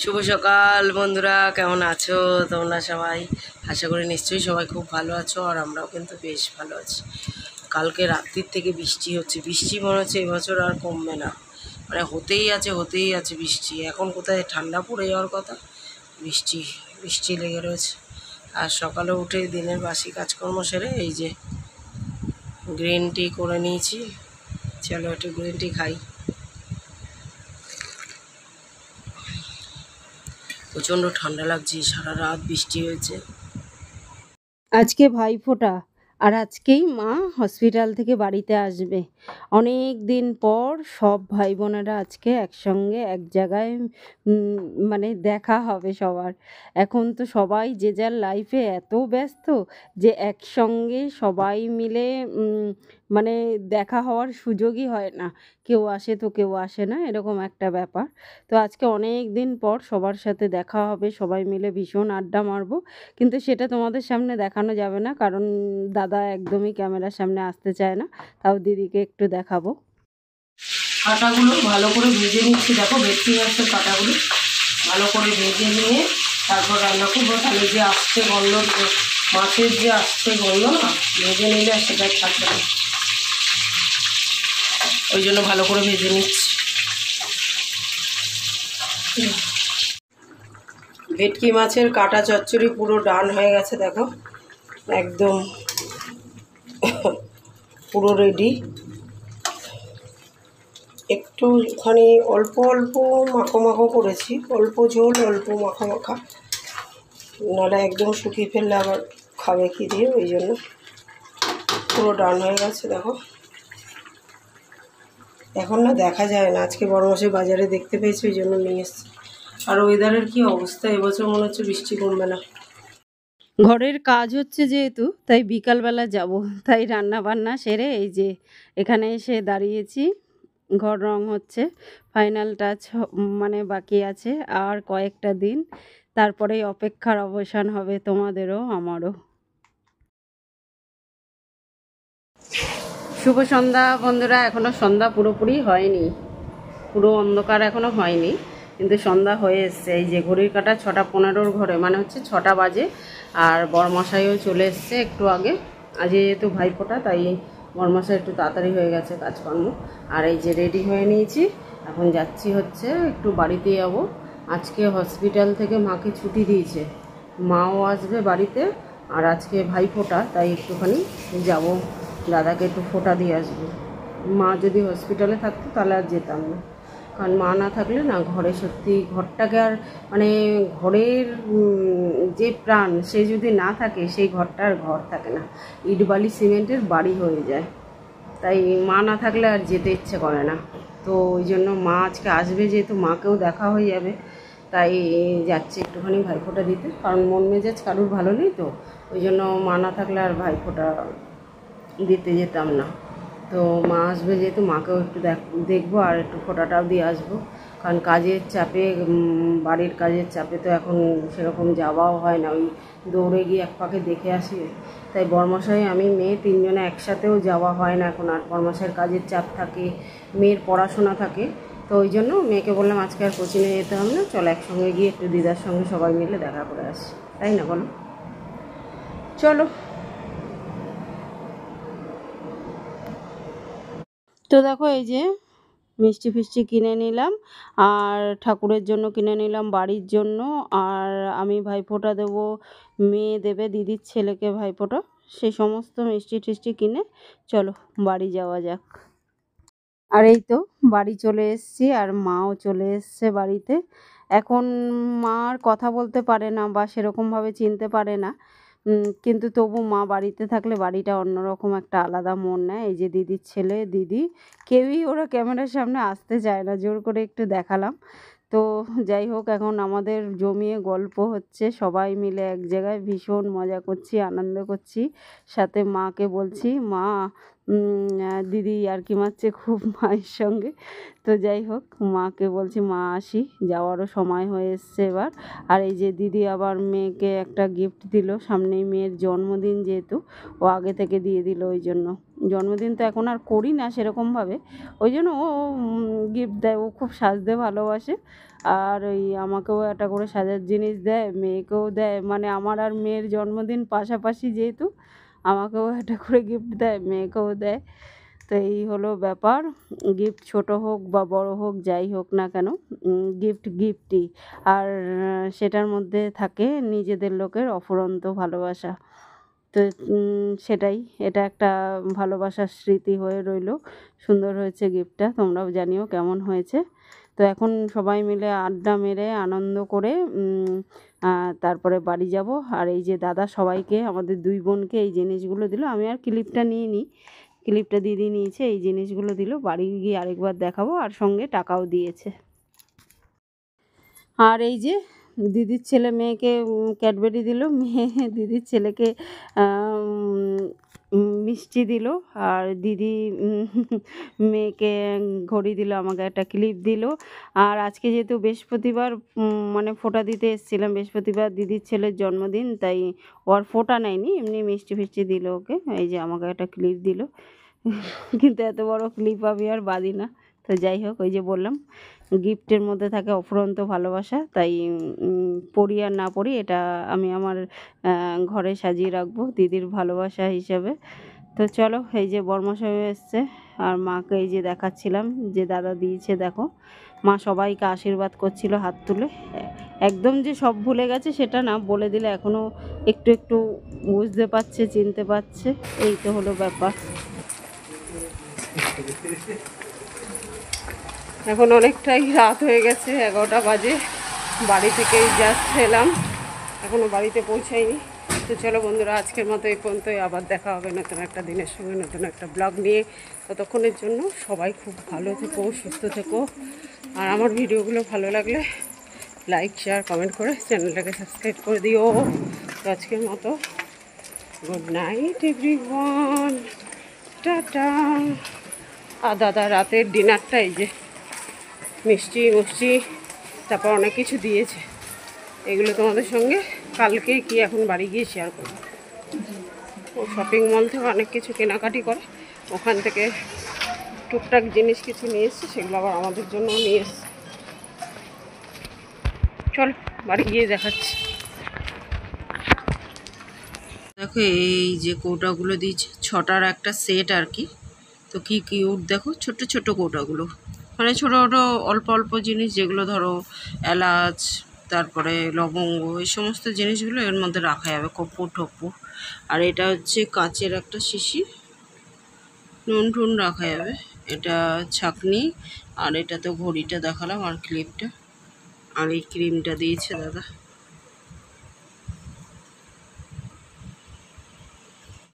শুভ সকাল বন্ধুরা, কেমন আছো তোমরা সবাই? আশা করি নিশ্চয়ই সবাই খুব ভালো আছো, আর আমরাও কিন্তু বেশ ভালো আছি। কালকে রাত্রির থেকে বৃষ্টি হচ্ছে, বৃষ্টি মনে হচ্ছে এবছর আর কমবে না, মানে হতেই আছে বৃষ্টি। এখন কোথায় ঠান্ডা পড়ে যাওয়ার কথা, বৃষ্টি বৃষ্টি লেগে রয়েছে। আর সকালে উঠে দিনের বাসি কাজকর্ম সেরে এই যে গ্রিন টি করে নিয়েছি। চলো একটু গ্রিন টি খাই। প্রচণ্ড ঠান্ডা লাগছে, সারা রাত বৃষ্টি হয়েছে। আজকে ভাইফোঁটা, আর আজকেই মা হসপিটাল থেকে বাড়িতে আসবে। অনেক দিন পর সব ভাই বোনেরা আজকে একসঙ্গে এক জায়গায় মানে দেখা হবে সবার। এখন তো সবাই যে যার লাইফে এত ব্যস্ত যে একসঙ্গে সবাই মিলে মানে দেখা হওয়ার সুযোগই হয় না। কেউ আসে তো কেউ আসে না, এরকম একটা ব্যাপার। তো আজকে অনেক দিন পর সবার সাথে দেখা হবে, সবাই মিলে ভীষণ আড্ডা মারবো। কিন্তু সেটা তোমাদের সামনে দেখানো যাবে না, কারণ দাদা একদমই ক্যামেরার সামনে আসতে চায় না। তাও দিদিকে একটু দেখাবো। কাঁটাগুলো ভালো করে ভেজে নিচ্ছি, দেখো ভেটকি মাছের কাঁটাগুলো ভালো করে ভেজে নিয়ে তারপর রান্না করবো। তাহলে যে আসছে গন্ধ, মাছের যে আসছে গন্ধ না, ভেজে নিলে সেটা থাকবে না, ওই জন্য ভালো করে ভেজে নিচ্ছি। ভেটকি মাছের কাঁটা চচ্চড়ি পুরো ডান হয়ে গেছে, দেখো একদম পুরো রেডি। একটুখানি অল্প অল্প মাখো মাখো করেছি, অল্প ঝোল অল্প মাখা মাখা, নাহলে একদম শুকিয়ে ফেললে আবার খাবে কি দিয়ে, ওই জন্য পুরো ডান হয়ে গেছে। দেখো এখন না দেখা যায় না, আজকে বড় মাসে বাজারে দেখতে পেয়েছি, ওই জন্য নিয়ে এসছি। আর ওয়েদারের কি অবস্থা, এবছর মনে হচ্ছে বৃষ্টি কমবে না। ঘরের কাজ হচ্ছে যেহেতু, তাই বিকালবেলা যাব, তাই রান্না বান্না সেরে এই যে এখানে এসে দাঁড়িয়েছি। ঘর রং হচ্ছে, ফাইনাল টাচ মানে বাকি আছে আর কয়েকটা দিন, তারপরেই অপেক্ষার অবসান হবে, তোমাদেরও আমারও। শুভ সন্ধ্যা বন্ধুরা, এখনো সন্ধ্যা পুরোপুরি হয়নি, পুরো অন্ধকার এখনো হয়নি, কিন্তু সন্ধ্যা হয়ে এসছে। এই যে ঘড়ির কাঁটা 6:15 ঘরে, মানে হচ্ছে 6টা বাজে। আর বরমশাইও চলে এসছে একটু আগে। আজ যেহেতু ভাইফোঁটা, তাই বরমশাই একটু তাড়াতাড়ি হয়ে গেছে কাজকর্ম। আর এই যে রেডি হয়ে নিয়েছি, এখন যাচ্ছি হচ্ছে একটু বাড়িতে যাব। আজকে হসপিটাল থেকে মাকে ছুটি দিয়েছে, মাও আসবে বাড়িতে। আর আজকে ভাইফোঁটা, তাই একটুখানি যাব, দাদাকে একটু ফোঁটা দিয়ে আসবো। মা যদি হসপিটালে থাকতো তাহলে আর যেতাম না, কারণ মা না থাকলে না ঘরে সত্যি ঘরটাকে আর মানে ঘরের যে প্রাণ, সে যদি না থাকে সেই ঘরটা আর ঘর থাকে না, ইট বালি সিমেন্টের বাড়ি হয়ে যায়। তাই মা না থাকলে আর যেতে ইচ্ছে করে না। তো ওই জন্য মা আজকে আসবে, যেহেতু মাকেও দেখা হয়ে যাবে, তাই যাচ্ছে একটুখানি ভাইফোঁটা দিতে। কারণ মন মেজাজ কারুর ভালো নেই, তো ওই জন্য মা না থাকলে আর ভাইফোঁটা দিতে যেতাম না। তো মা আসবে যেহেতু, মাকেও একটু দেখবো আর একটু ফোঁটাটাও দিয়ে আসবো। কারণ কাজের চাপে, বাড়ির কাজের চাপে তো এখন সেরকম যাওয়াও হয় না, ওই দৌড়ে গিয়ে এক পাকে দেখে আসি। তাই বরমশাই, আমি মেয়ে তিনজনে একসাথেও যাওয়া হয় না এখন, আর বরমশাইয়ের কাজের চাপ থাকে, মেয়ের পড়াশোনা থাকে। তো ওই জন্য মেয়েকে বললাম আজকে আর কোচিংয়ে যেতে হবে না, চলো একসঙ্গে গিয়ে একটু দিদার সঙ্গে সবাই মিলে দেখা করে আসি, তাই না বলো? চলো। তো দেখো এই যে মিষ্টি ফিষ্টি কিনে নিলাম, আর ঠাকুরের জন্য কিনে নিলাম, বাড়ির জন্য। আর আমি ভাইফোঁটা দেবো, মেয়ে দেবে দিদির ছেলেকে ভাইফোঁটা, সেই সমস্ত মিষ্টি টিষ্টি কিনে চলো বাড়ি যাওয়া যাক। আর এই তো বাড়ি চলে এসেছি, আর মাও চলে এসছে বাড়িতে। এখন মা আর কথা বলতে পারে না বা সেরকমভাবে চিনতে পারে না, কিন্তু তবু মা বাড়িতে থাকলে বাড়িটা অন্যরকম একটা আলাদা মন নেয়। এই যে দিদির ছেলে, দিদি, কেউই ওরা ক্যামেরার সামনে আসতে চায় না, জোর করে একটু দেখালাম। তো যাই হোক, এখন আমাদের জমিয়ে গল্প হচ্ছে, সবাই মিলে এক জায়গায় ভীষণ মজা করছি, আনন্দ করছি। সাথে মাকে বলছি, মা দিদি আর কি মারছে খুব মায়ের সঙ্গে। তো যাই হোক, মাকে বলছি মা আসি, যাওয়ারও সময় হয়ে এসছে এবার। আর এই যে দিদি আবার মেয়েকে একটা গিফট দিল, সামনেই মেয়ের জন্মদিন যেহেতু, ও আগে থেকে দিয়ে দিল। ওই জন্য জন্মদিন তো এখন আর করি না সেরকমভাবে, ওই জন্য ও গিফট দেয়, ও খুব সাজতে ভালোবাসে। আর ওই আমাকেও একটা করে সাজার জিনিস দেয়, মেয়েকেও দেয়, মানে আমার আর মেয়ের জন্মদিন পাশাপাশি যেহেতু আমাকেও একটা করে গিফট দেয়, মেয়েকেও দেয়। তো এই হলো ব্যাপার। গিফট ছোট হোক বা বড় হোক, যাই হোক না কেন, গিফট গিফটই। আর সেটার মধ্যে থাকে নিজেদের লোকের অফুরন্ত ভালোবাসা। তো সেটাই, এটা একটা ভালোবাসার স্মৃতি হয়ে রইল। সুন্দর হয়েছে গিফটটা, তোমরাও জানিও কেমন হয়েছে। তো এখন সবাই মিলে আড্ডা মেরে আনন্দ করে তারপরে বাড়ি যাব। আর এই যে দাদা সবাইকে, আমাদের দুই বোনকে এই জিনিসগুলো দিল। আমি আর ক্লিপটা নিইনি, ক্লিপটা দিদি নিয়েছে, এই জিনিসগুলো দিল। বাড়ি গিয়ে আরেকবার দেখাবো, আর সঙ্গে টাকাও দিয়েছে। আর এই যে দিদির ছেলে মেয়েকে ক্যাডবেরি দিল, মেয়ে দিদির ছেলেকে মিষ্টি দিল, আর দিদি মেয়েকে ঘড়ি দিল, আমাকে একটা ক্লিপ দিল। আর আজকে যেহেতু বৃহস্পতিবার, মানে ফোঁটা দিতে এসেছিলাম, বৃহস্পতিবার দিদির ছেলের জন্মদিন, তাই ওর ফোঁটা নেয়নি, এমনি মিষ্টি ফিষ্টি দিল ওকে। এই যে আমাকে একটা ক্লিপ দিল, কিন্তু এত বড় ক্লিপ আমি আর বাঁধি না। তো যাই হোক, ওই যে বললাম গিফটের মধ্যে থাকে অফুরন্ত ভালোবাসা, তাই পড়ি আর না পড়ি, এটা আমি আমার ঘরে সাজিয়ে রাখবো দিদির ভালোবাসা হিসাবে। তো চলো, এই যে বরমশাই এসছে, আর মাকে এই যে দেখাচ্ছিলাম যে দাদা দিয়েছে, দেখো মা সবাইকে আশীর্বাদ করছিল হাত তুলে। একদম যে সব ভুলে গেছে সেটা না, বলে দিলে এখনও একটু একটু বুঝতে পারছে, চিনতে পারছে, এই তো হলো ব্যাপার। এখন অনেকটাই রাত হয়ে গেছে, 11টা বাজে। বাড়ি থেকেই জাস্ট এলাম, এখনও বাড়িতে পৌঁছাইনি। তো চলো বন্ধুরা, আজকের মতো এই পর্যন্তই। আবার দেখা হবে নতুন একটা দিনের সঙ্গে, নতুন একটা ব্লগ নিয়ে। ততক্ষণের জন্য সবাই খুব ভালো থেকো, সুস্থ থেকো। আর আমার ভিডিওগুলো ভালো লাগলে লাইক, শেয়ার, কমেন্ট করে চ্যানেলটাকে সাবস্ক্রাইব করে দিও। তো আজকের মতো গুড নাইট এভরিওয়ান, টাটা। আর দাদা রাতের ডিনারটা এই যে মিষ্টি মিষ্টি, তারপর অনেক কিছু দিয়েছে, এগুলো তোমাদের সঙ্গে কালকে কি এখন বাড়ি গিয়ে শেয়ার করব। ও শপিং মল থেকে অনেক কিছু কেনাকাটি করে, ওখান থেকে টুকটাক জিনিস কিছু নিয়ে এসছে, সেগুলো আবার আমাদের জন্য নিয়ে এসছে। চল বাড়ি গিয়ে দেখাচ্ছি। দেখো এই যে কৌটাগুলো দিয়েছে, 6টার একটা সেট আর কি। তো কি কিউট দেখো, ছোট ছোট কৌটাগুলো, মানে ছোটো ছোটো অল্প অল্প জিনিস, যেগুলো ধরো এলাচ, তারপরে লবঙ্গ, এই সমস্ত জিনিসগুলো এর মধ্যে রাখা যাবে, কর্পূর টপ্পূর। আর এটা হচ্ছে কাচের একটা শিশি, নুন টুন রাখা যাবে। এটা ছাঁকনি, আর এটা তো ঘড়িটা দেখালাম, আর ক্লিপটা, আর এই ক্রিমটা দিয়েছে দাদা।